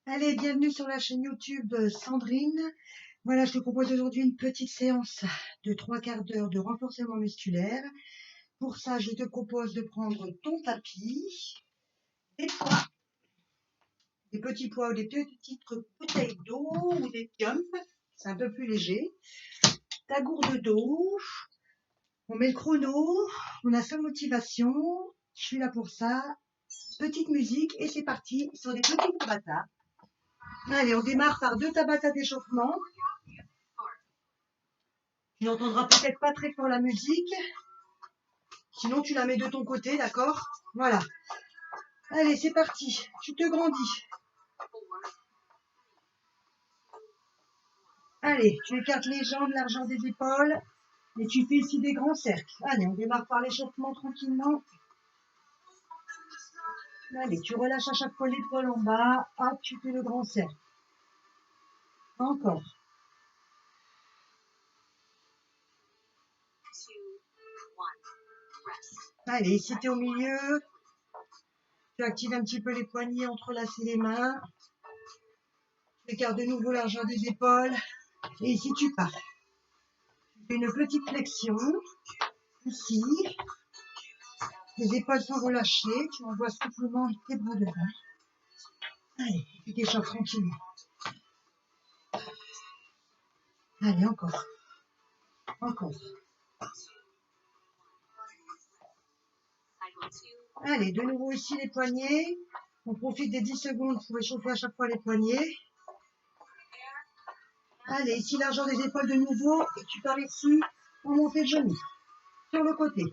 Allez, bienvenue sur la chaîne YouTube Sandrine. Voilà, je te propose aujourd'hui une petite séance de 3/4 d'heure de renforcement musculaire. Pour ça, je te propose de prendre ton tapis, des poids, des petits poids ou des petites bouteilles d'eau ou des piompes, c'est un peu plus léger. Ta gourde d'eau, on met le chrono, on a sa motivation, je suis là pour ça. Petite musique et c'est parti sur des petits tabata. Allez, on démarre par 2 tabata d'échauffement. Tu n'entendras peut-être pas très fort la musique, sinon tu la mets de ton côté, d'accord? Voilà. Allez, c'est parti. Tu te grandis. Allez, tu écartes les jambes, largeur des épaules, et tu fais ici des grands cercles. Allez, on démarre par l'échauffement tranquillement. Allez, tu relâches à chaque fois l'épaule en bas. Hop, tu fais le grand cercle. Encore. Allez, ici tu es au milieu. Tu actives un petit peu les poignets, entrelacer les mains. Tu écartes de nouveau largeur des épaules. Et ici tu pars. Tu fais une petite flexion. Ici. Les épaules sont relâchées. Tu envoies souplement tes bras devant. Allez, tu t'échauffes tranquillement. Allez, encore. Encore. Allez, de nouveau ici les poignets. On profite des 10 secondes pour échauffer à chaque fois les poignets. Allez, ici largeur des épaules de nouveau. Et tu pars ici en montée de genou. Sur le côté.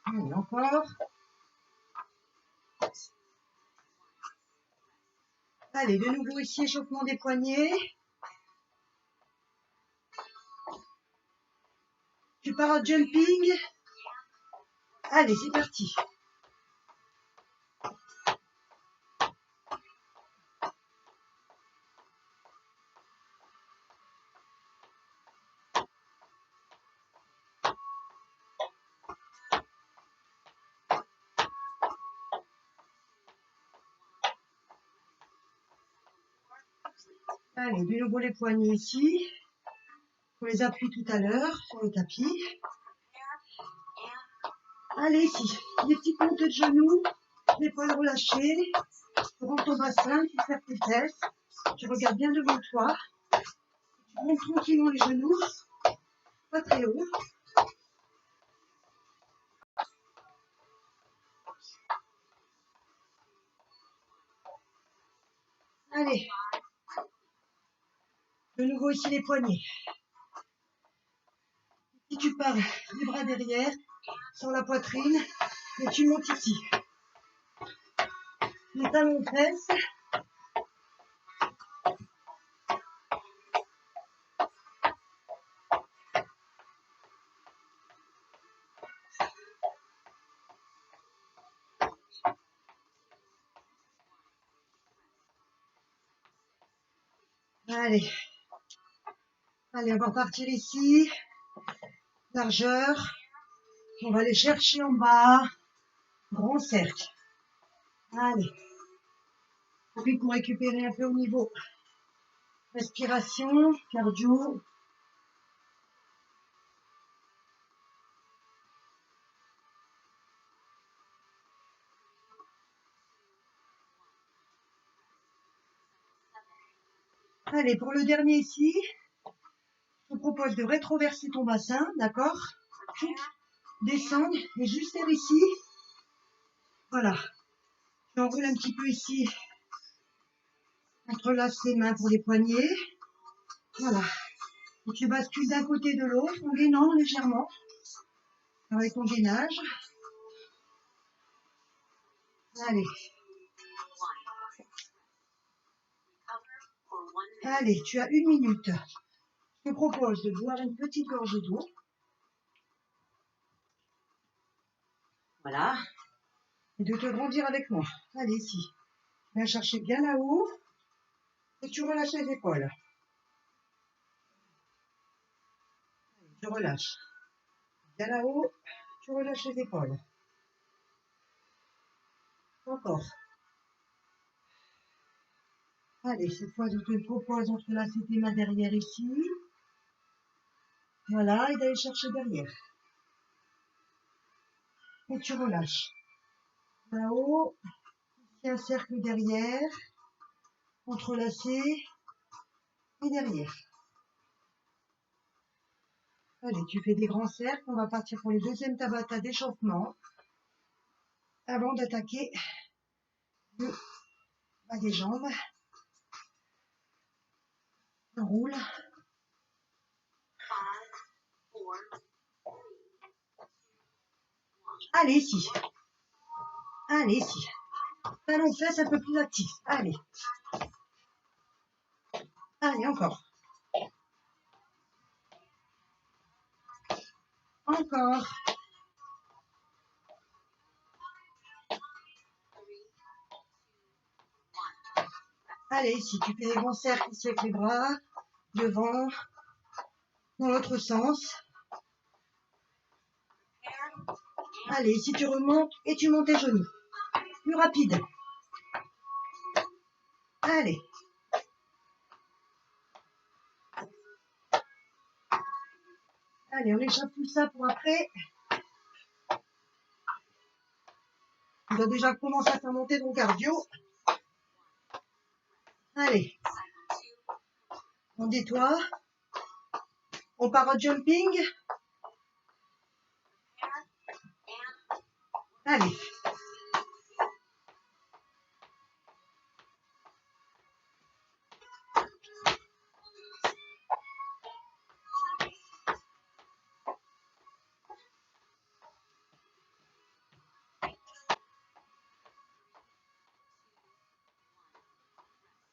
Allez, encore. Allez, de nouveau ici, échauffement des poignets. Tu pars en jumping. Allez, c'est parti. Allez, de nouveau les poignets ici. On les appuie tout à l'heure sur le tapis. Allez, ici, des petites montées de genoux, l'épaule relâchée. Tu rentres ton bassin, tu serres tes fesses. Tu regardes bien devant toi. Tu montes tranquillement les genoux, pas très haut. Allez, de nouveau ici les poignets. Si tu pars les bras derrière, sur la poitrine, et tu montes ici. Les talons fesses. Allez. Allez, on va partir ici. Largeur. On va aller chercher en bas. Grand cercle. Allez. Puis pour récupérer un peu au niveau respiration, cardio. Allez, pour le dernier ici, je te propose de rétroverser ton bassin, d'accord? Descendre et juste faire ici. Voilà. Tu enroules un petit peu ici. Entrelace les mains pour les poignets. Voilà. Et tu bascules d'un côté de l'autre en gainant légèrement avec ton gainage. Allez. Allez, tu as 1 minute. Je te propose de boire une petite gorgée d'eau. Voilà. Et de te grandir avec moi. Allez, ici. Viens chercher bien là-haut. Et tu relâches les épaules. Tu relâches. Bien là-haut, tu relâches les épaules. Encore. Allez, cette fois, je te propose d'entrelacer tes mains derrière ici. Voilà, et d'aller chercher derrière. Et tu relâches. Là-haut, il y a un cercle derrière, entrelacé, et derrière. Allez, tu fais des grands cercles. On va partir pour le deuxième tabata d'échauffement avant d'attaquer le bas des jambes. On roule. Allez, ici. Allez, ici. Talon fesses un peu plus actif. Allez. Allez, encore. Encore. Allez, ici, tu fais des grands cercles ici avec les bras, devant, dans l'autre sens. Allez, ici, tu remontes et tu montes tes genoux. Plus rapide. Allez. Allez, on échappe tout ça pour après. Tu dois déjà commencer à faire monter ton cardio. Allez. On nettoie. On part en jumping. Allez.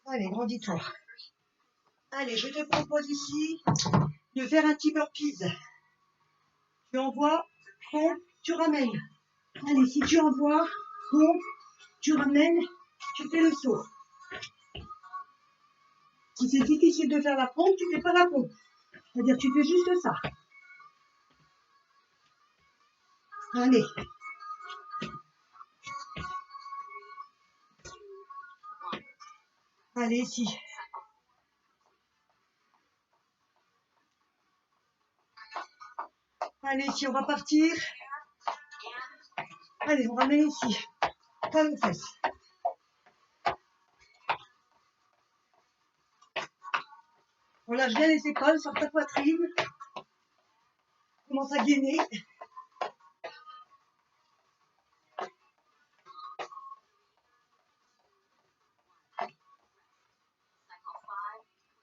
Allez, grandis-toi. Allez, je te propose ici de faire un petit burpees. Tu envoies, pompe, tu ramènes. Allez, si tu envoies, pompe, tu ramènes, tu fais le saut. Si c'est difficile de faire la pompe, tu fais pas la pompe. C'est-à-dire tu fais juste ça. Allez. Allez, ici. Allez, ici, on va partir. Allez, on ramène ici. Talon fesses. On lâche bien les épaules sur ta poitrine. Commence à gainer.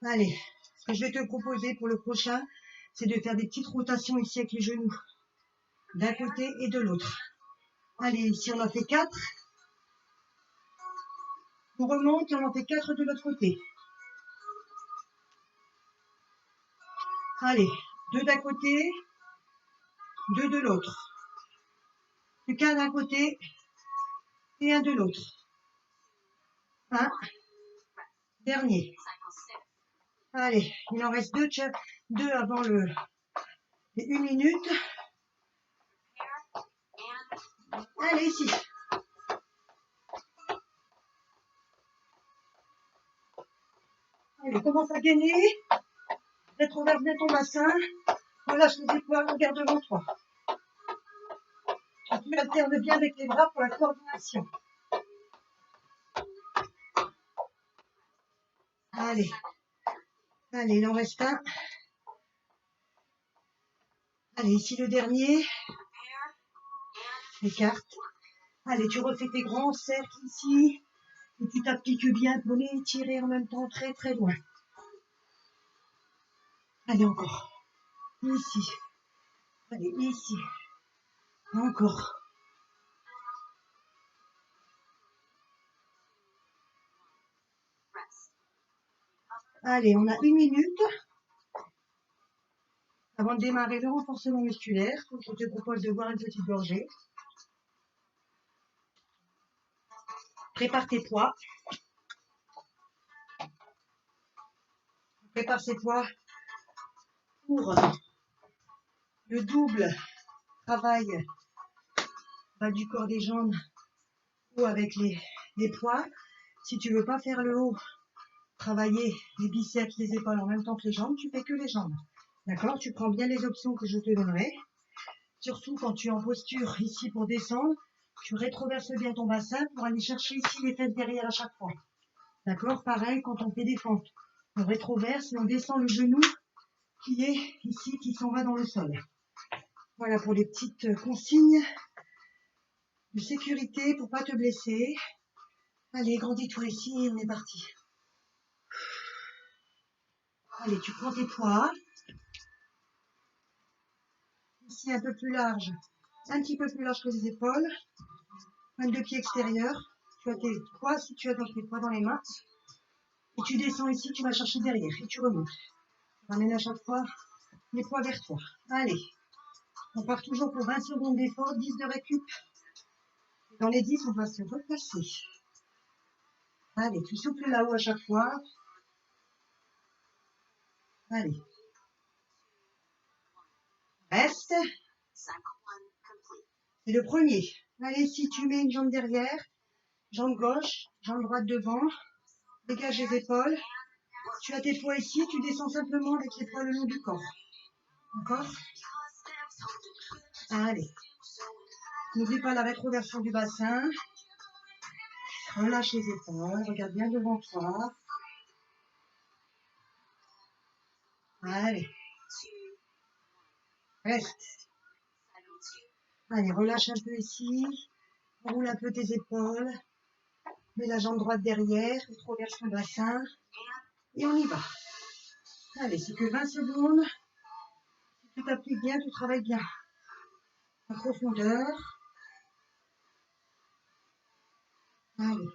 Allez, ce que je vais te proposer pour le prochain, c'est de faire des petites rotations ici avec les genoux. D'un côté et de l'autre. Allez, ici on en fait 4. On remonte et on en fait 4 de l'autre côté. Allez, 2 d'un côté, 2 de l'autre. Plus qu'un d'un côté et un de l'autre. Un. Dernier. Allez, il en reste 2 avant les 1 minute. Allez, ici. Allez, commence à gainer. Rétroverse bien ton bassin. Relâche les épaules, regarde devant toi. Tu alternes bien avec les bras pour la coordination. Allez. Allez, il en reste un. Allez, ici le dernier. Écarte. Allez, tu refais tes grands cercles ici. Et tu t'appliques bien pour les tirer en même temps très très loin. Allez, encore. Ici. Allez, ici. Encore. Allez, on a 1 minute avant de démarrer le renforcement musculaire. Je te propose de boire une petite gorgée. Prépare tes poids. Prépare ces poids pour le double travail bas du corps des jambes ou avec les poids. Si tu veux pas faire le haut, travailler les biceps, les épaules en même temps que les jambes, tu fais que les jambes. D'accord? Tu prends bien les options que je te donnerai. Surtout quand tu es en posture ici pour descendre, tu rétroverses bien ton bassin pour aller chercher ici les fesses derrière à chaque fois. D'accord? Pareil quand on fait des fentes. On rétroverse et on descend le genou qui est ici, qui s'en va dans le sol. Voilà pour les petites consignes de sécurité pour pas te blesser. Allez, grandis-toi ici et on est parti. Allez, tu prends tes poids. Ici un peu plus large, un petit peu plus large que les épaules. Pointe de pied extérieur. Tu as tes poids, si tu as tes poids dans les mains. Et tu descends ici, tu vas chercher derrière et tu remontes. Tu ramènes à chaque fois les poids vers toi. Allez, on part toujours pour 20 secondes d'effort, 10 de récup. Dans les 10, on va se replacer. Allez, tu souffles là-haut à chaque fois. Allez. Reste. C'est le premier. Allez, si tu mets une jambe derrière, jambe gauche, jambe droite devant, dégage les épaules. Tu as tes poids ici, tu descends simplement avec les poids le long du corps. D'accord? Allez. N'oublie pas la rétroversion du bassin. Relâche les épaules, regarde bien devant toi. Allez. Reste. Allez, relâche un peu ici. Roule un peu tes épaules. Mets la jambe droite derrière, rétroverse le bassin. Et on y va. Allez, c'est que 20 secondes. Si tu t'appliques bien, tu travailles bien. En profondeur. Allez.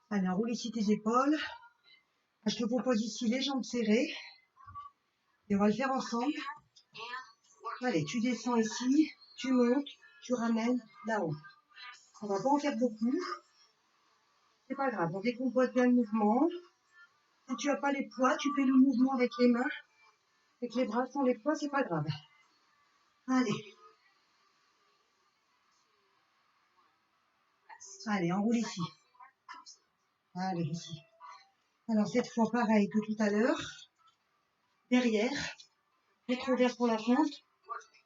Allez, roule ici tes épaules. Je te propose ici les jambes serrées. Et on va le faire ensemble. Allez, tu descends ici, tu montes, tu ramènes là-haut. On va pas en faire beaucoup. C'est pas grave, on décompose bien le mouvement. Si tu n'as pas les poids, tu fais le mouvement avec les mains. Avec les bras sans les poids, c'est pas grave. Allez. Allez, enroule ici. Allez, ici. Alors, cette fois, pareil que tout à l'heure. Derrière. Rétroverse pour la fente.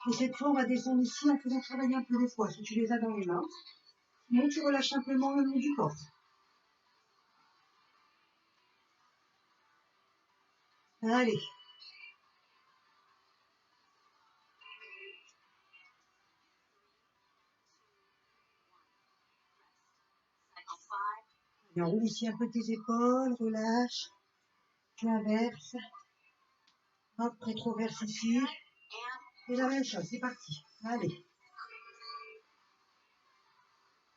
Et cette fois, on va descendre ici en faisant travailler un peu les poids. Si tu les as dans les mains. Sinon, tu relâches simplement le long du corps. Allez. Et enroule ici un peu tes épaules, relâche. Tu inverses. Hop, rétroverse ici. Et la même chose, c'est parti. Allez.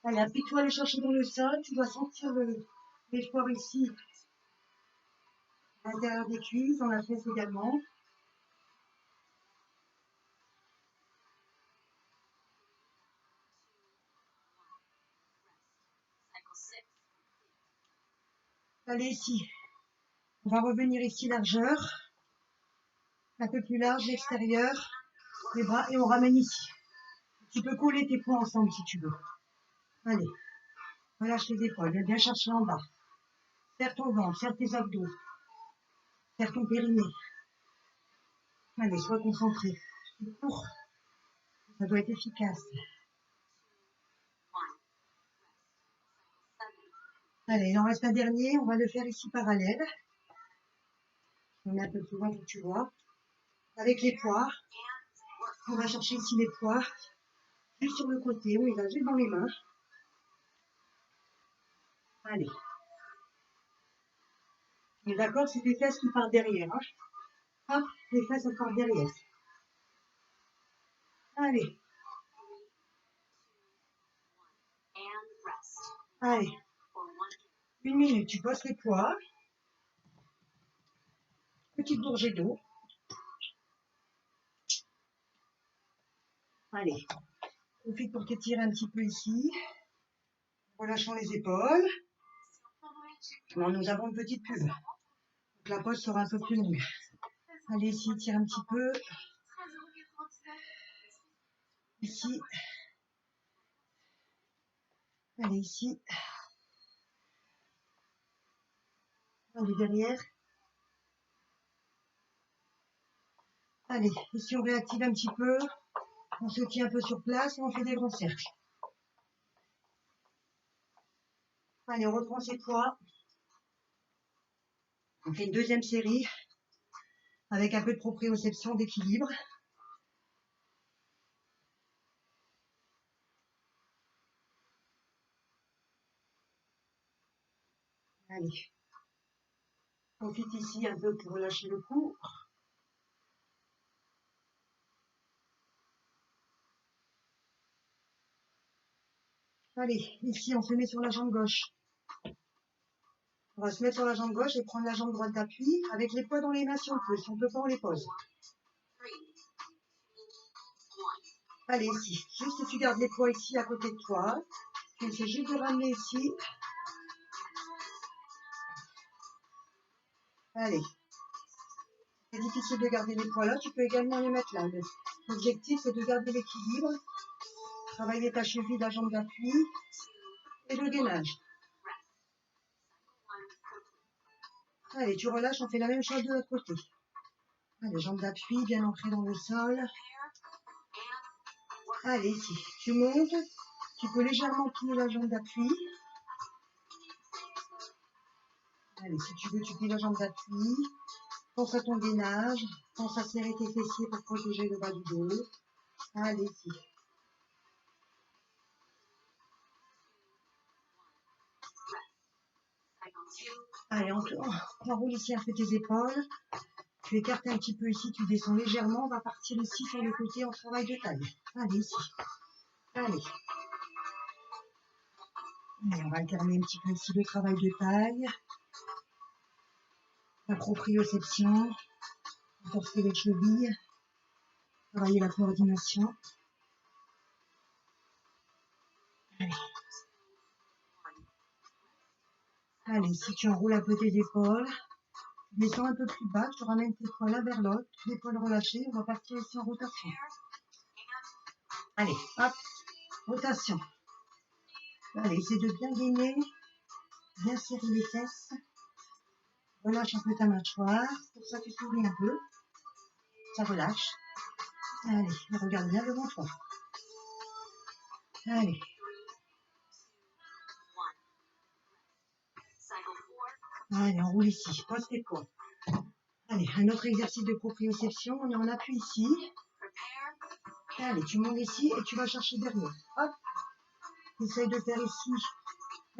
Allez, appuie-toi, aller chercher dans le sol. Tu dois sentir l'effort ici. À l'intérieur des cuisses, dans la fesse également. Allez, ici. On va revenir ici, largeur. Un peu plus large, l'extérieur. Les bras, et on ramène ici. Tu peux coller tes poings ensemble si tu veux. Allez. Relâche les épaules. Viens bien chercher en bas. Serre ton ventre, serre tes abdos. Serre ton périnée. Allez, sois concentré. Cours. Ça doit être efficace. Allez, il en reste un dernier. On va le faire ici parallèle. On met un peu plus loin pour que tu vois. Avec les poids. On va chercher ici les poids. Juste sur le côté. On les a juste dans les mains. Allez. On est d'accord, c'est les fesses qui partent derrière. Hein. Hop, les fesses elles partent derrière. Allez. Allez. 1 minute, tu poses les poids. Petite gorgée d'eau. Allez. Profite pour t'étirer un petit peu ici. Relâchons les épaules. Bon, nous avons une petite pub. Donc la pause sera un peu plus longue. Allez, ici, tire un petit peu. Ici. Allez, ici. Allez, derrière. Allez, ici, on réactive un petit peu. On se tient un peu sur place et on fait des grands cercles. Allez, on reprend ses poids. On fait une deuxième série avec un peu de proprioception, d'équilibre. Allez. Profite ici un peu pour relâcher le cou. Allez, ici, on se met sur la jambe gauche. On va se mettre sur la jambe gauche et prendre la jambe droite d'appui avec les poids dans les mains si on peut. Si on ne peut pas, on les pose. Allez, ici. Juste, tu gardes les poids ici à côté de toi. Tu essaies juste de ramener ici. Allez. C'est difficile de garder les poids là. Tu peux également les mettre là. L'objectif, c'est de garder l'équilibre. Travailler ta cheville, la jambe d'appui et le gainage. Allez, tu relâches, on fait la même chose de l'autre côté. Allez, jambe d'appui, bien ancrée dans le sol. Allez, ici, tu montes. Tu peux légèrement plier la jambe d'appui. Allez, si tu veux, tu plies la jambe d'appui. Pense à ton gainage. Pense à serrer tes fessiers pour protéger le bas du dos. Allez, ici. Allez, on roule ici un peu tes épaules. Tu écartes un petit peu ici, tu descends légèrement. On va partir ici sur le côté en travail de taille. Allez, ici. Allez. Allez, on va alterner un petit peu ici le travail de taille. La proprioception. Renforcer les chevilles. Travailler la coordination. Allez. Allez, si tu enroules un peu tes épaules, tu descends un peu plus bas, tu ramènes tes poids l'un vers l'autre, l'épaule relâchée, on va partir ici en rotation. Allez, hop, rotation. Allez, essaie de bien gainer, bien serrer les fesses. Relâche un peu ta mâchoire, pour ça tu souris un peu. Ça relâche. Allez, regarde bien devant toi. Allez. Allez, on roule ici, pose tes poids. Allez, un autre exercice de proprioception, on est en appui ici. Allez, tu montes ici et tu vas chercher derrière. Hop. Essaye de faire ici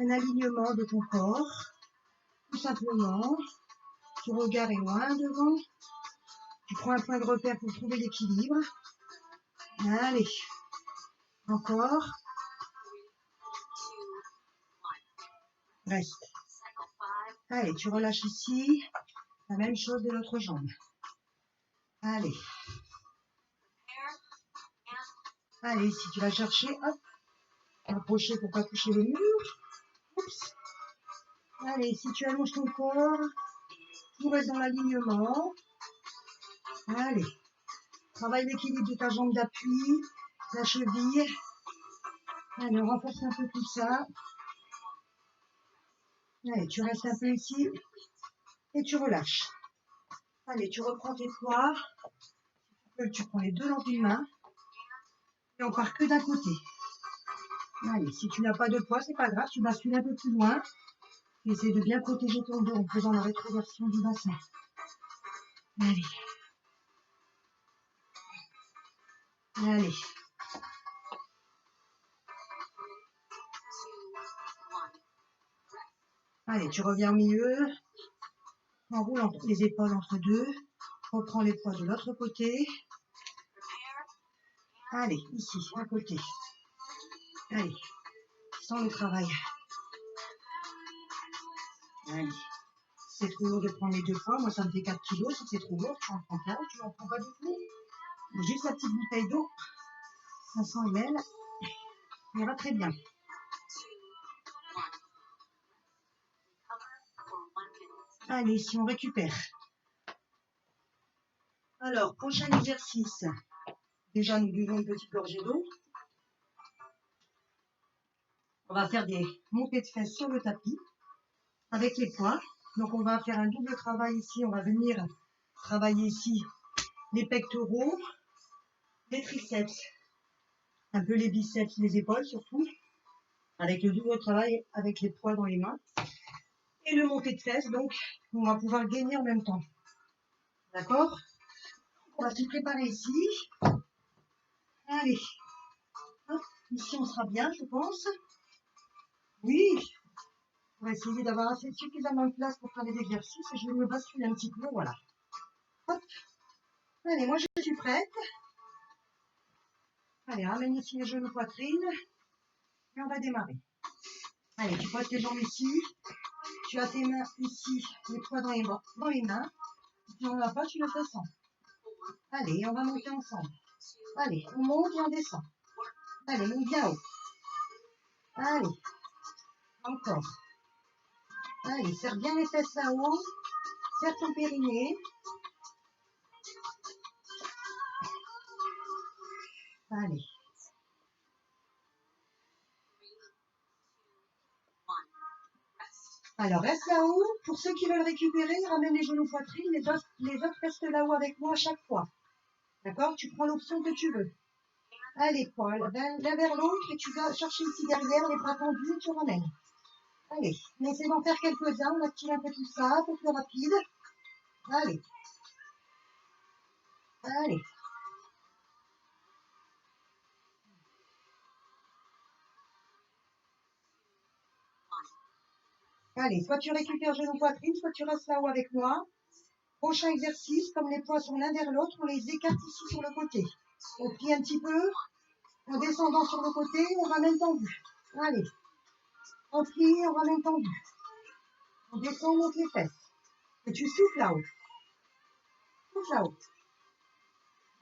un alignement de ton corps. Tout simplement. Ton regard est loin devant. Tu prends un point de repère pour trouver l'équilibre. Allez. Encore. Reste. Allez, tu relâches ici. La même chose de l'autre jambe. Allez. Allez, ici, tu vas chercher. Hop. Approcher pour pas toucher le mur. Oups. Allez, si tu allonges ton corps, tout reste dans l'alignement. Allez. Travaille l'équilibre de ta jambe d'appui, la cheville. Allez, on renforce un peu tout ça. Allez, tu restes un peu ici et tu relâches. Allez, tu reprends tes poids. Tu prends les deux dans une main et on part que d'un côté. Allez, si tu n'as pas de poids, c'est pas grave, tu bascules un peu plus loin. Tu essaies de bien protéger ton dos en faisant la rétroversion du bassin. Allez. Allez. Allez, tu reviens au milieu. Enroule les épaules entre deux. Reprends les poids de l'autre côté. Allez, ici, à côté. Allez, sans le travail. Allez. C'est trop lourd de prendre les deux fois. Moi, ça me fait 4 kilos. Si c'est trop lourd, tu en prends 4, tu n'en prends pas du tout. Juste la petite bouteille d'eau, 500 ml, ça ira très bien. Allez, si on récupère. Alors, prochain exercice. Déjà, nous buvons une petite gorgée d'eau. On va faire des montées de fesses sur le tapis avec les poids. Donc, on va faire un double travail ici. On va venir travailler ici les pectoraux, les triceps, un peu les biceps, les épaules surtout, avec le double travail avec les poids dans les mains. Et le monté de fesses, donc, on va pouvoir gainer en même temps. D'accord? On va se préparer ici. Allez. Hop, ici, on sera bien, je pense. Oui. On va essayer d'avoir suffisamment de place pour faire les exercices. Je vais me basculer un petit peu, voilà. Hop. Allez, moi, je suis prête. Allez, ramène ici les genoux poitrine. Et on va démarrer. Allez, tu poses tes jambes ici. Tu as tes mains ici, les poids dans les mains. Si tu n'en as pas, tu le fais sans. Allez, on va monter ensemble. Allez, on monte et on descend. Allez, monte bien haut. Allez, encore. Allez, serre bien les fesses là-haut. Serre ton périnée. Allez. Alors, reste là-haut. Pour ceux qui veulent récupérer, ramène les genoux poitrine. Les autres restent là-haut avec moi à chaque fois. D'accord? Tu prends l'option que tu veux. Allez, poil, l'un vers l'autre et tu vas chercher ici derrière, les bras tendus et tu ramènes. Allez, on essaie d'en faire quelques-uns. On active un peu tout ça, un peu plus rapide. Allez. Allez. Allez, soit tu récupères genou poitrine, soit tu restes là-haut avec moi. Prochain exercice, comme les poids sont l'un vers l'autre, on les écarte ici sur le côté. On plie un petit peu, en descendant sur le côté, on ramène tendu. Allez, on plie, on ramène tendu. On descend, on monte les fesses. Et tu souffles là-haut. Souffle là-haut.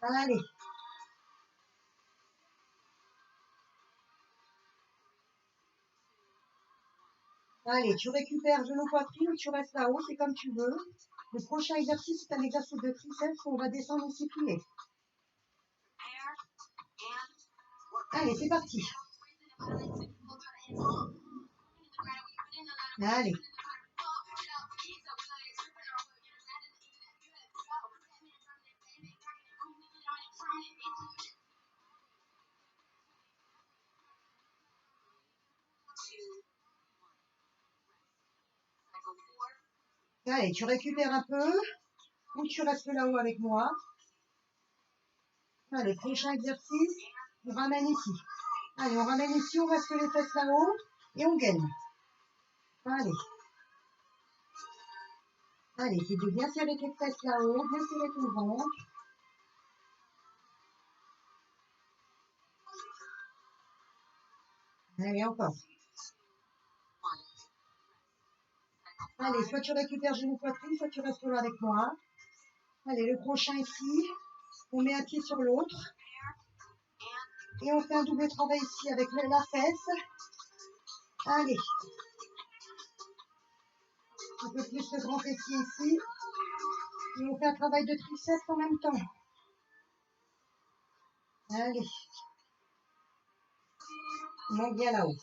Allez. Allez, tu récupères genou poitrine ou tu restes là-haut, c'est comme tu veux. Le prochain exercice, c'est un exercice de triceps où on va descendre aussi plié. Allez, c'est parti. Allez. Allez, tu récupères un peu ou tu restes là-haut avec moi. Allez, prochain exercice, on ramène ici. Allez, on ramène ici, on reste les fesses là-haut et on gaine. Allez. Allez, c'est de bien serrer tes fesses là-haut, bien serrer ton ventre. Allez, encore. Allez, soit tu récupères genou poitrine, soit tu restes là avec moi. Allez, le prochain ici, on met un pied sur l'autre. Et on fait un double travail ici avec la fesse. Allez. Un peu plus le grand fessier ici. Et on fait un travail de triceps en même temps. Allez. On monte bien là-haut.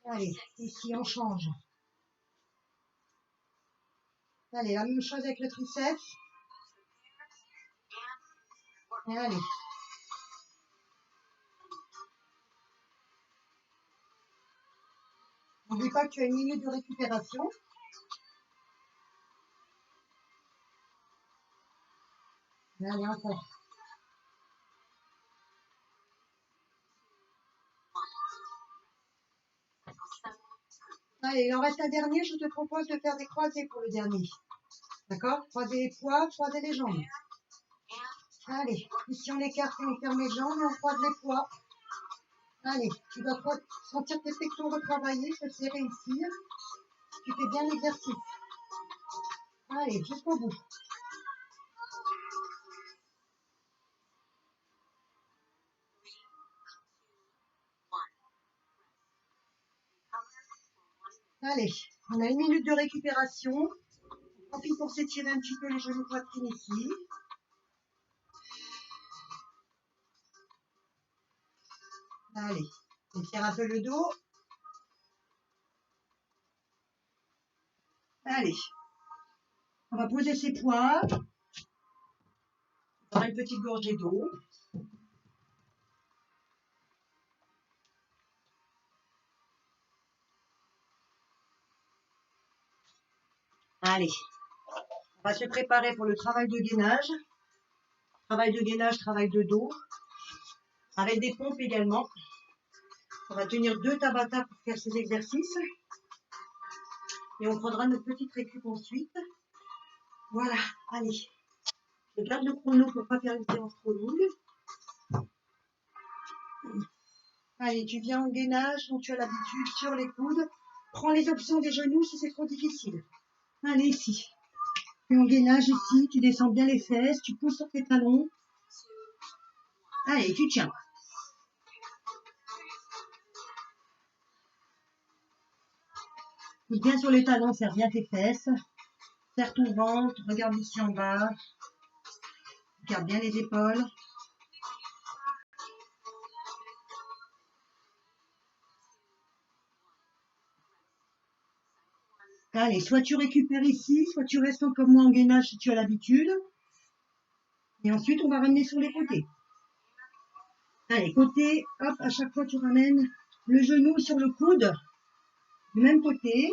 Allez, ici on change. Allez, la même chose avec le triceps. Et allez. N'oublie pas que tu as une minute de récupération. Allez, encore. Allez, il en reste un dernier. Je te propose de faire des croisés pour le dernier. D'accord? Croiser les poids, croiser les jambes. Allez, ici on écarte et on ferme les jambes et on croise les poids. Allez, tu dois sentir tes pectoraux travailler, se serrer ici. Tu fais bien l'exercice. Allez, jusqu'au bout. Allez, on a 1 minute de récupération. On profite pour s'étirer un petit peu les genoux poitrine ici. Allez, on tire un peu le dos. Allez, on va poser ses poids. On aura une petite gorgée d'eau. Allez, on va se préparer pour le travail de gainage. Travail de gainage, travail de dos. Avec des pompes également. On va tenir 2 Tabata pour faire ces exercices. Et on prendra notre petite récup ensuite. Voilà, allez. Je garde le chrono pour ne pas faire une séance trop longue. Allez, tu viens en gainage, dont tu as l'habitude, sur les coudes. Prends les options des genoux si c'est trop difficile. Allez, ici. Tu es en gainage ici, tu descends bien les fesses, tu pousses sur tes talons. Allez, tu tiens. Pousse bien sur les talons, serre bien tes fesses. Serre ton ventre, regarde ici en bas. Regarde bien les épaules. Allez, soit tu récupères ici, soit tu restes comme moi en gainage si tu as l'habitude. Et ensuite, on va ramener sur les côtés. Allez, côté, hop, à chaque fois tu ramènes le genou sur le coude. Du même côté.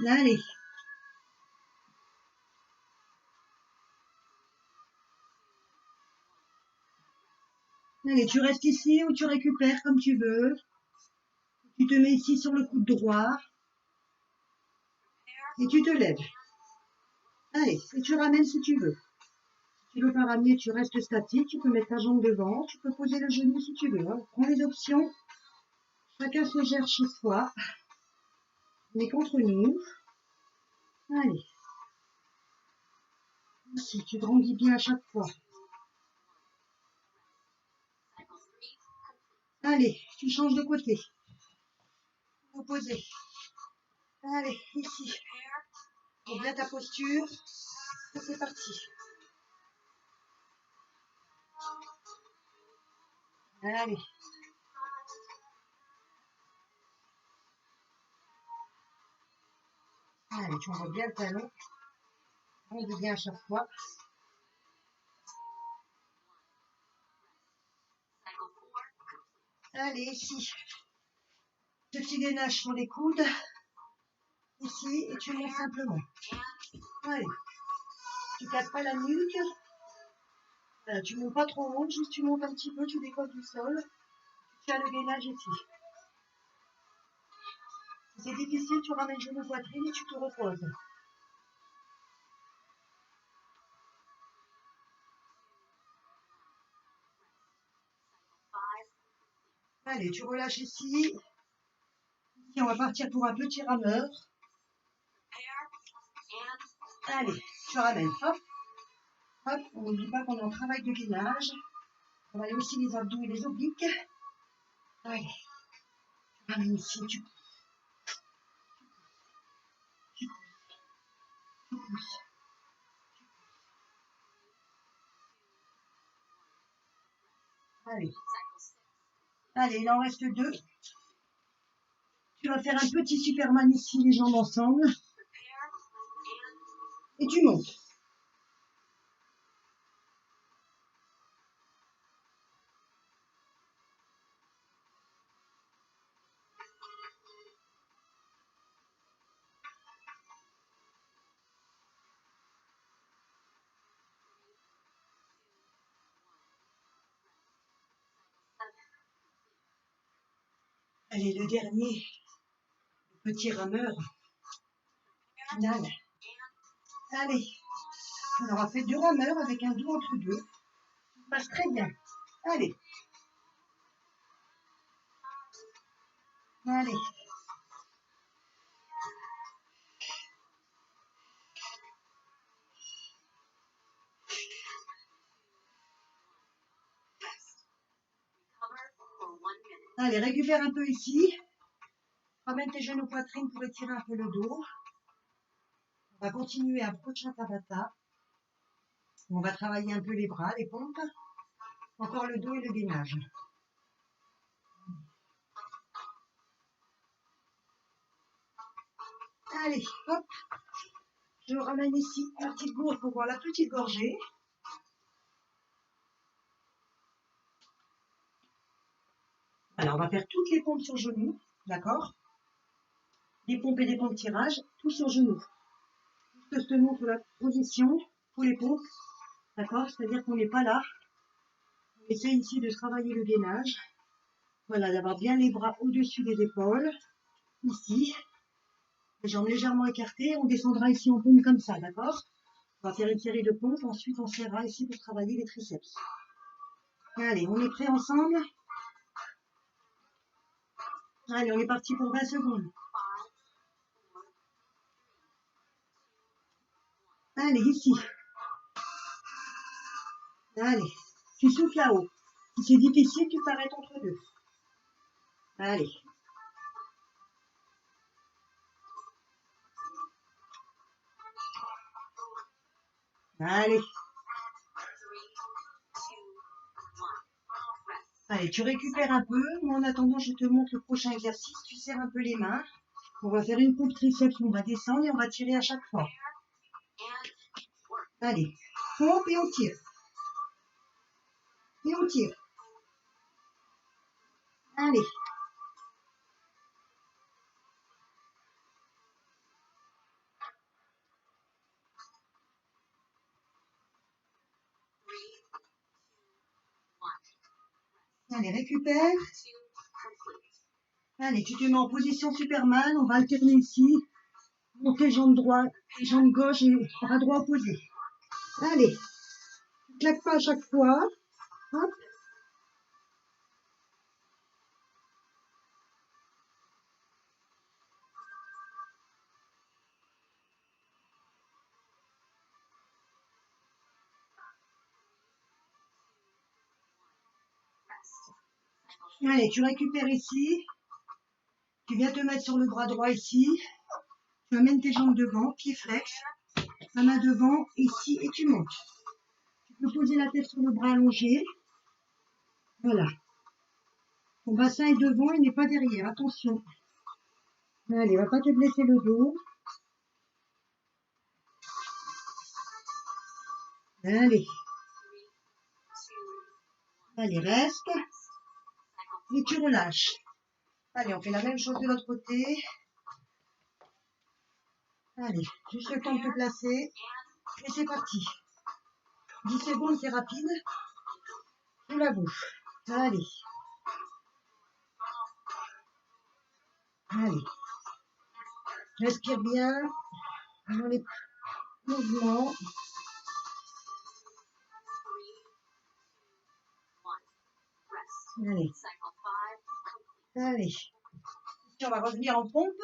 Allez. Allez, tu restes ici ou tu récupères comme tu veux. Tu te mets ici sur le coude droit. Et tu te lèves. Allez, et tu ramènes si tu veux. Si tu veux pas ramener, tu restes statique. Tu peux mettre ta jambe devant. Tu peux poser le genou si tu veux. Hein. Prends les options. Chacun se gère chez soi. On est contre nous. Allez. Ici, tu grandis bien à chaque fois. Allez, tu changes de côté. Opposé. Allez, ici. Mets bien ta posture. Et c'est parti. Allez. Allez, tu envoies bien le talon. On dit bien à chaque fois. Allez, ici. Petit gainage sur les coudes. Ici, et tu montes simplement. Allez. Tu casses pas la nuque. Voilà, tu montes pas trop haut, juste tu montes un petit peu, tu décolles du sol. Tu as le gainage ici. Si c'est difficile, tu ramènes genou poitrine et tu te reposes. Allez, tu relâches ici. Ici, on va partir pour un petit rameur. Allez, tu ramènes. Hop. Hop, on n'oublie pas qu'on est en travail de gainage. On va aller aussi les abdos et les obliques. Allez, tu ramènes ici, tu pousses. Allez. Allez, il en reste 2. Tu vas faire un petit Superman ici, les jambes ensemble. Et tu montes. Allez, le dernier, le petit rameur final. Allez, on aura fait 2 rameurs avec un doux entre deux. Ça se passe très bien. Allez. Allez. Allez, récupère un peu ici. Ramène tes genoux poitrine pour étirer un peu le dos. On va continuer à Braccia Tabata. On va travailler un peu les bras, les pompes. Encore le dos et le gainage. Allez, hop. Je ramène ici la petite gourde pour voir la petite gorgée. Alors, on va faire toutes les pompes sur genoux, d'accord? Des pompes et des pompes tirage, tout sur genoux. Juste je te montre la position pour les pompes, d'accord? C'est-à-dire qu'on n'est pas là. On essaie ici de travailler le gainage. Voilà, d'avoir bien les bras au-dessus des épaules, ici. Les jambes légèrement écartées. On descendra ici en pompe comme ça, d'accord? On va faire une série de pompes. Ensuite, on serrera ici pour travailler les triceps. Allez, on est prêts ensemble? Allez, on est parti pour 20 secondes. Allez, ici. Allez, tu souffles là-haut. Si c'est difficile, tu t'arrêtes entre deux. Allez. Allez. Allez, tu récupères un peu. Moi, en attendant, je te montre le prochain exercice. Tu serres un peu les mains. On va faire une pompe triceps. On va descendre et on va tirer à chaque fois. Allez. Pompe et on tire. Et on tire. Allez. Allez, récupère. Allez, tu te mets en position Superman. On va alterner ici. Monter jambe droite, jambe gauche et bras droit opposé. Allez. Ne claque pas à chaque fois. Hop. Allez, tu récupères ici. Tu viens te mettre sur le bras droit ici. Tu amènes tes jambes devant, pied flex. La main devant, ici, et tu montes. Tu peux poser la tête sur le bras allongé. Voilà. Ton bassin est devant, il n'est pas derrière. Attention. Allez, on va pas te blesser le dos. Allez. Allez, reste. Et tu relâches. Allez, on fait la même chose de l'autre côté. Allez, juste le temps de te placer. Et c'est parti. 10 secondes, c'est rapide. Sous la bouche. Allez. Allez. Respire bien dans les mouvements. Allez. Allez. On va revenir en pompe.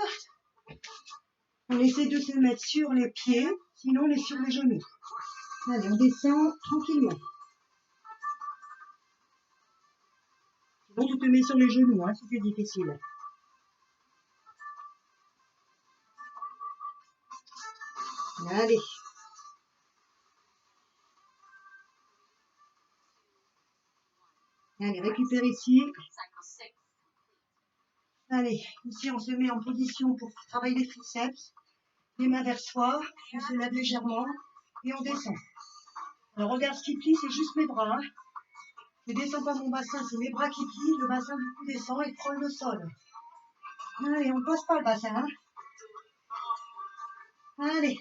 On essaie de se mettre sur les pieds, sinon on est sur les genoux. Allez, on descend tranquillement. Sinon tu te mets sur les genoux, hein, si c'est difficile. Allez. Allez, récupère ici. Allez, ici on se met en position pour travailler les triceps. Les mains vers soi, on se lève légèrement et on descend. Alors regarde ce qui plie, c'est juste mes bras. Hein. Je ne descends pas mon bassin, c'est mes bras qui plient. Le bassin du coup descend et frôle le sol. Allez, on ne pose pas le bassin. Hein. Allez.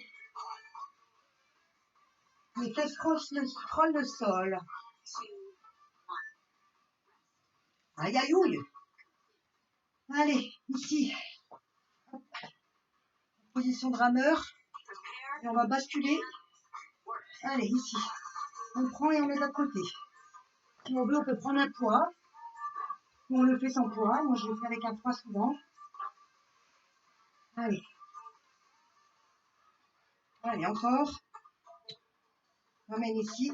Les fesses frôlent le sol. Aïe aïe aïe. Allez, ici. Hop. Position de rameur. Et on va basculer. Allez, ici. On prend et on met de l'autre côté. Si on veut, on peut prendre un poids. Ou on le fait sans poids. Moi, je le fais avec un poids souvent. Allez. Allez, encore. On ramène ici.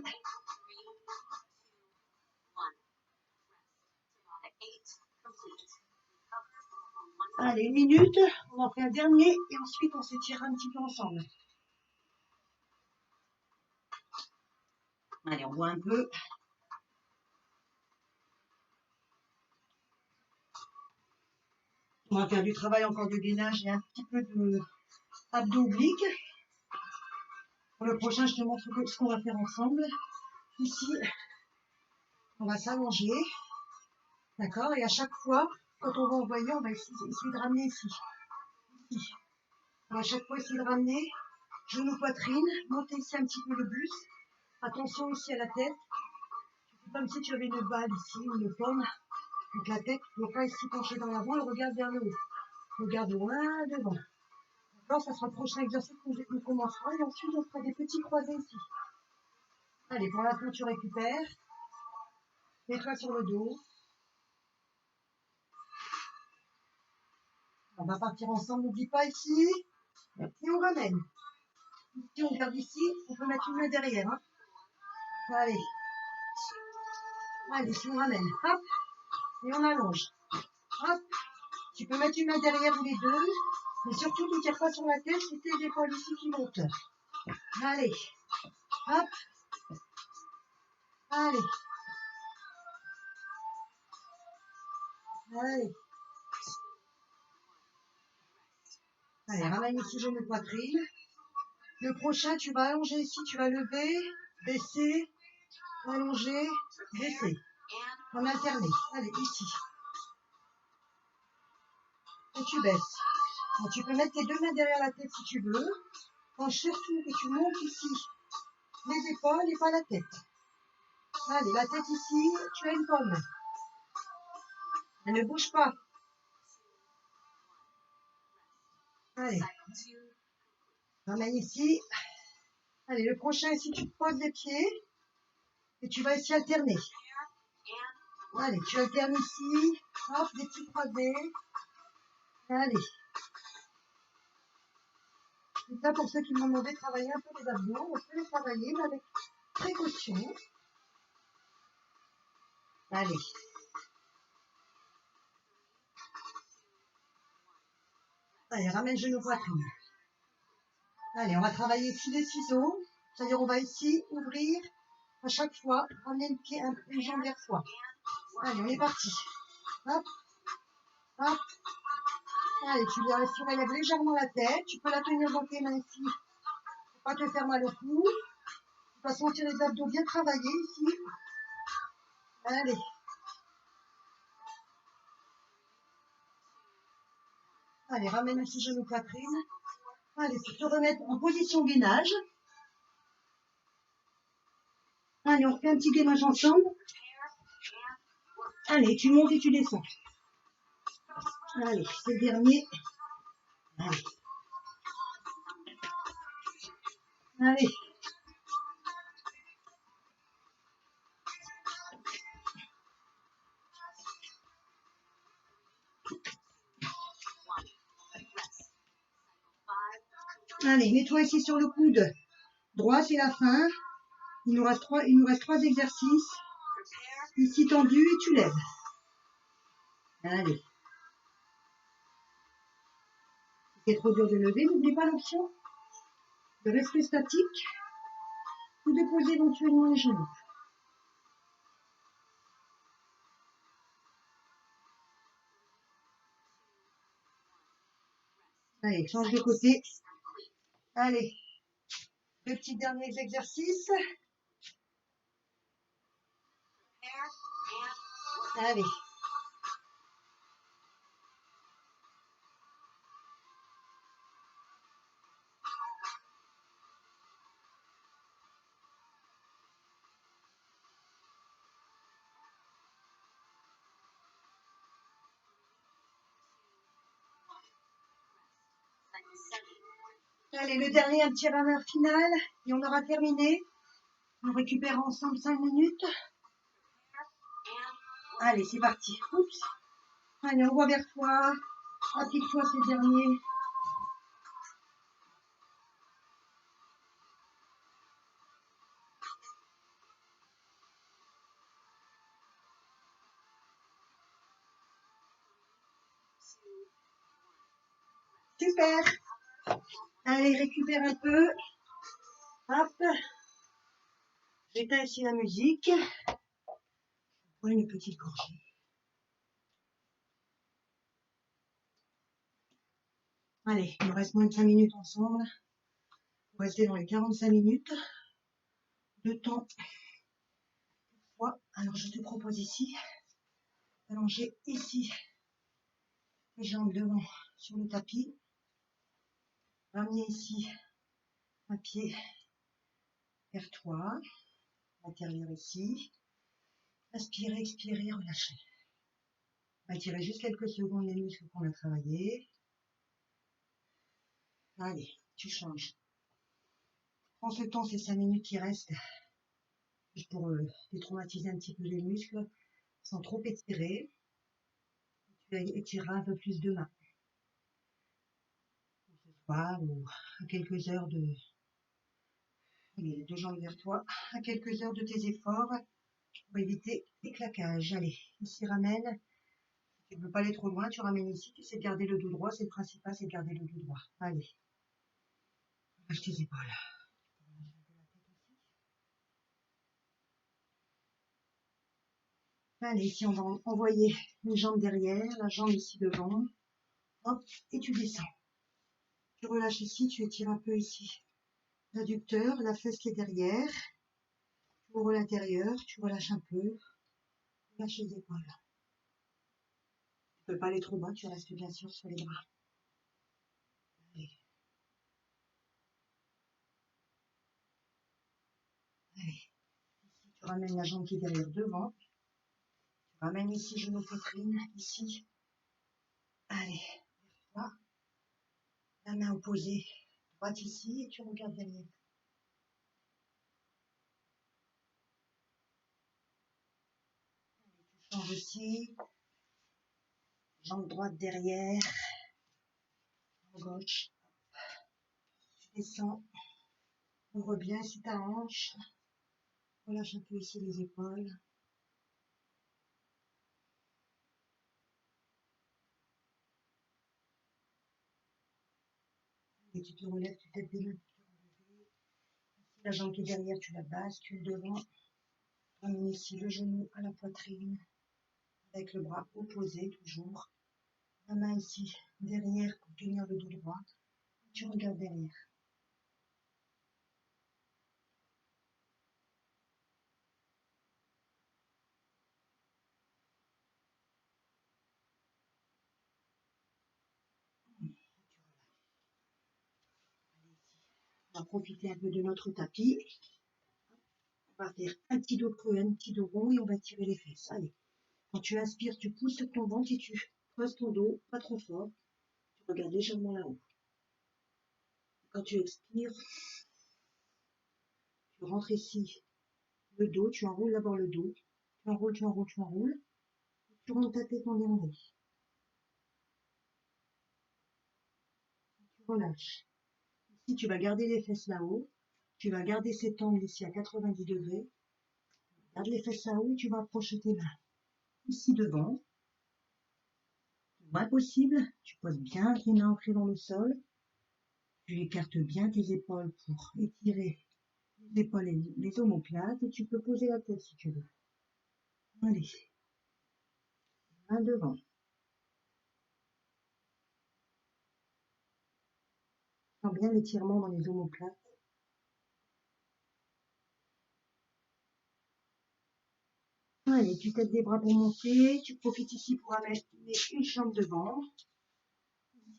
Allez, 1 minute, on en fait un dernier et ensuite on s'étire un petit peu ensemble. Allez, on voit un peu. On va faire du travail encore de gainage et un petit peu de abdos obliques. Pour le prochain, je te montre ce qu'on va faire ensemble. Ici, on va s'allonger. D'accord? Et à chaque fois, quand on va envoyer, on va essayer de ramener ici. Ici. On va à chaque fois essayer de ramener genou poitrine, monter ici un petit peu le buste. Attention ici à la tête. C'est comme si tu avais une balle ici, ou une pomme. Donc la tête, ne doit pas ici pencher dans l'avant, le regard vers le haut. Regarde loin devant. D'accord? Ça sera le prochain exercice qu'on commencera. Et ensuite, on fera des petits croisés ici. Allez, pour la fin, tu récupères. Mets-toi sur le dos. On va partir ensemble. N'oublie pas ici. Et on ramène. Ici, on garde ici. On peut mettre une main derrière. Hein. Allez. Allez, ici, on ramène. Hop. Et on allonge. Hop. Tu peux mettre une main derrière ou les deux. Mais surtout, ne tire pas sur la tête. C'est tes épaules ici qui montent. Allez. Hop. Allez. Allez. Allez, ramène ici, genou poitrine. Le prochain, tu vas allonger ici, tu vas lever, baisser, allonger, baisser. En alterné. Allez, ici. Et tu baisses. Donc, tu peux mettre tes deux mains derrière la tête si tu veux. Pense surtout que tu montes ici les épaules et pas la tête. Allez, la tête ici, tu as une pomme. Elle ne bouge pas. Allez. Ramène ici. Allez, le prochain ici, tu te poses les pieds. Et tu vas ici alterner. Allez, tu alternes ici. Hop, des petits croisés. Allez. C'est ça pour ceux qui m'ont demandé de travailler un peu les abdos. On peut les travailler, mais avec précaution. Allez. Allez, ramène genou poitrine. Allez, on va travailler ici les ciseaux. C'est-à-dire, on va ici ouvrir à chaque fois, ramener une jambe vers soi. Allez, on est parti. Hop, hop. Allez, tu relèves légèrement la tête. Tu peux la tenir dans tes mains ici. Pour pas te faire mal au cou. Tu vas sentir les abdos bien travaillés ici. Allez. Allez, ramène ici genou poitrine. Allez, tu te remettre en position gainage. Allez, on fait un petit gainage ensemble. Allez, tu montes et tu descends. Allez, c'est le dernier. Allez. Allez. Allez, mets-toi ici sur le coude. Droit, c'est la fin. Il nous reste trois exercices. Ici tendu et tu lèves. Allez. Si c'est trop dur de lever, n'oublie pas l'option de rester statique ou de poser éventuellement les genoux. Allez, change de côté. Allez. Le petit dernier exercice. Allez. Allez, le dernier, un petit rameur final. Et on aura terminé. On récupère ensemble 5 minutes. Allez, c'est parti. Oups. Allez, on voit vers toi. Applique-toi ces derniers. Super. Allez, récupère un peu. Hop. J'éteins ici la musique. Prends une petite gorgée. Allez, il nous reste moins de 5 minutes ensemble. On va rester dans les 45 minutes. De temps. Alors, je te propose ici d'allonger ici les jambes devant sur le tapis. Ramener ici un pied vers toi. L'intérieur ici. Inspirez, expirez, relâchez. On va étirer juste quelques secondes les muscles qu'on a travaillé. Allez, tu changes. Prends ce temps, ces 5 minutes qui restent, juste pour détraumatiser un petit peu les muscles, sans trop étirer. Tu étireras un peu plus demain. Ce soir ou à quelques heures de... Allez, les 2 jambes vers toi, à quelques heures de tes efforts, pour éviter les claquages. Allez, ici ramène. Si tu ne veux pas aller trop loin, tu ramènes ici. Tu sais garder le dos droit, c'est le principal, c'est de garder le dos droit. Allez, relâche tes épaules. Allez, ici on va envoyer les jambes derrière, la jambe ici devant. Hop, et tu descends. Tu relâches ici, tu étires un peu ici. L'adducteur, la fesse qui est derrière. Tu ouvres l'intérieur, tu relâches un peu. Relâche les épaules. Tu ne peux pas aller trop bas, tu restes bien sûr sur les bras. Allez. Allez. Ici, tu ramènes la jambe qui est derrière devant. Tu ramènes ici, genou, poitrine, ici. Allez, vers toi. La main opposée, droite ici, et tu regardes derrière. Tu changes ici. Jambe droite derrière. Gauche. Tu descends. Ouvre bien ici ta hanche. Relâche un peu ici les épaules. Et tu te relèves, tu têtes des mains. Ici, la jambe qui est derrière, tu la bascules devant. Ramène ici le genou à la poitrine. Avec le bras opposé toujours. La main ici derrière pour tenir le dos droit. Tu regardes derrière. On va profiter un peu de notre tapis. On va faire un petit dos creux, un petit dos rond et on va tirer les fesses. Allez. Quand tu inspires, tu pousses ton ventre et tu creuses ton dos, pas trop fort. Tu regardes légèrement là-haut. Quand tu expires, tu rentres ici le dos, tu enroules d'abord le dos. Tu enroules, tu enroules, tu enroules. Tu remontes ta tête en dernier. Tu relâches. Ici, tu vas garder les fesses là-haut. Tu vas garder cet angle ici à 90 degrés. Garde les fesses là-haut et tu vas approcher tes mains. Ici devant. Le moins possible, tu poses bien tes mains ancrées dans le sol. Tu écartes bien tes épaules pour étirer les épaules et les omoplates. Et tu peux poser la tête si tu veux. Allez. Main devant. Sens bien l'étirement dans les omoplates. Allez, tu têtes des bras pour monter. Tu profites ici pour amener une jambe devant.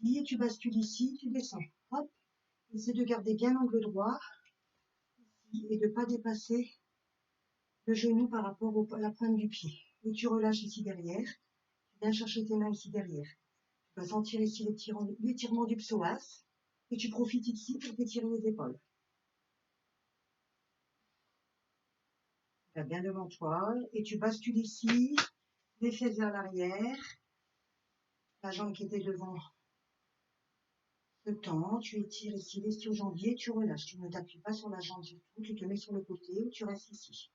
Ici, et tu bascules ici, tu descends. Hop. Essaie de garder bien l'angle droit. Ici, et de ne pas dépasser le genou par rapport à la pointe du pied. Et tu relâches ici derrière. Tu viens chercher tes mains ici derrière. Tu vas sentir ici l'étirement du psoas. Et tu profites ici pour t'étirer les épaules. Tu vas bien devant toi. Et tu bascules ici. Les fesses vers l'arrière. La jambe qui était devant se tend. Tu étires ici l'ischio-jambier. Tu relâches. Tu ne t'appuies pas sur la jambe surtout. Tu te mets sur le côté ou tu restes ici.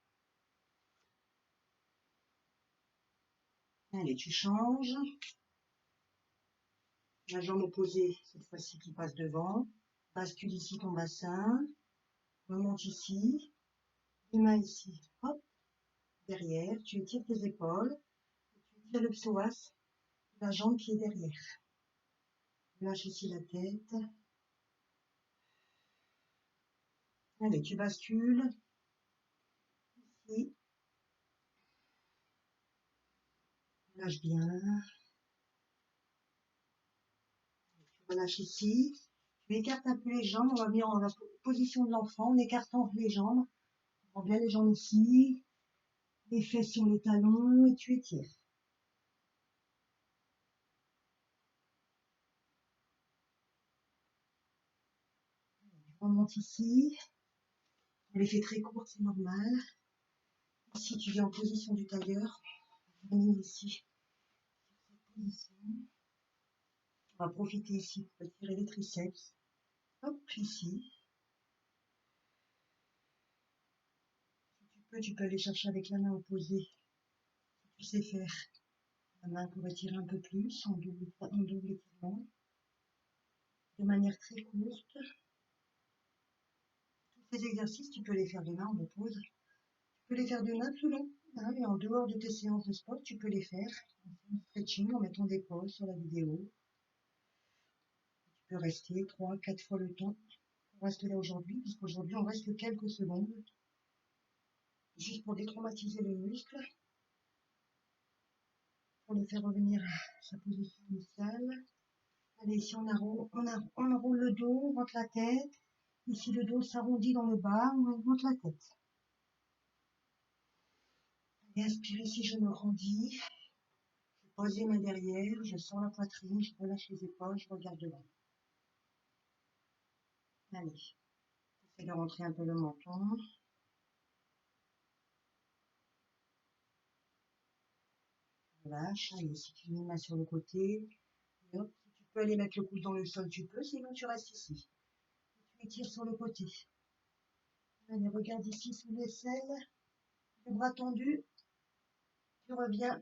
Allez, tu changes. La jambe opposée, cette fois-ci qui passe devant. Bascule ici ton bassin. Remonte ici. Les mains ici. Hop. Derrière. Tu étires tes épaules. Tu étires le psoas. La jambe qui est derrière. Lâche ici la tête. Allez, tu bascules. Ici. Lâche bien. Tu relâches ici. Tu écartes un peu les jambes. On va venir en la position de l'enfant en écartant les jambes. On prend bien les jambes ici. Les fesses sur les talons et tu étires. Tu remontes ici. On les fait très courtes, c'est normal. Ici, tu viens en position du tailleur. Venir ici. Position. On va profiter ici pour tirer les triceps. Hop, ici. Tu peux aller chercher avec la main opposée. Tu sais faire. La main pour étirer un peu plus, en double étirement. De manière très courte. Tous ces exercices, tu peux les faire de main en pause. Tu peux les faire de n'importe où. Hein, et en dehors de tes séances de sport, tu peux les faire en stretching, en mettant des pauses sur la vidéo. Tu peux rester 3-4 fois le temps. On reste là aujourd'hui, puisqu'aujourd'hui, on reste quelques secondes. Juste pour détraumatiser le muscle. Pour le faire revenir à sa position initiale. Allez, ici, on enroule le dos, on rentre la tête. Ici, le dos s'arrondit dans le bas, on rentre la tête. Et inspire ici, je me grandis. Je pose les mains derrière, je sens la poitrine, je relâche les épaules, je regarde devant. Allez, j'essaie de rentrer un peu le menton. Relâche, allez, si tu mets une main sur le côté. Et hop, si tu peux aller mettre le coude dans le sol, tu peux, sinon tu restes ici. Et tu étires sur le côté. Allez, regarde ici sous l'aisselle, le bras tendu. Tu reviens.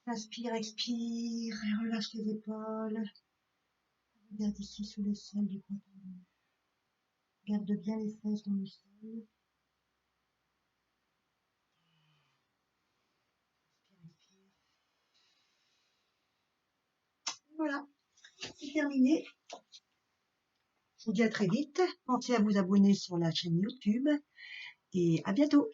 Inspire, expire, relâche les épaules. Regarde ici sous l'aisselle du bras tendu. Garde bien les fesses dans le sol. Voilà, c'est terminé. Je vous dis à très vite. Pensez à vous abonner sur la chaîne YouTube et à bientôt.